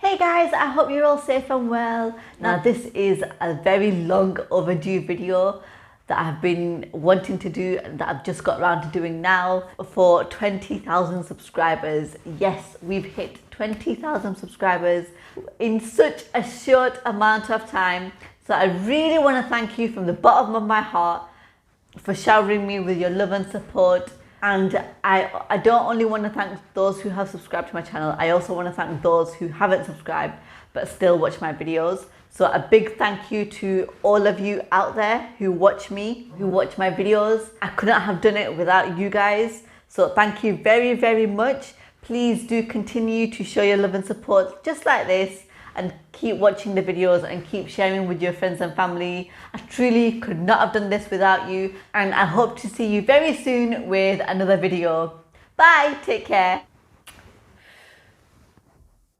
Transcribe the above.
Hey guys, I hope you're all safe and well. Now this is a very long overdue video that I've been wanting to do, that I've just got around to doing now for 20,000 subscribers. Yes, we've hit 20,000 subscribers in such a short amount of time. So I really want to thank you from the bottom of my heart for showering me with your love and support. And I don't only want to thank those who have subscribed to my channel, I also want to thank those who haven't subscribed but still watch my videos. So a big thank you to all of you out there who watch me, who watch my videos. I couldn't have done it without you guys. So thank you very, very much. Please do continue to show your love and support just like this, and keep watching the videos and keep sharing with your friends and family. I truly could not have done this without you, and I hope to see you very soon with another video. Bye, take care.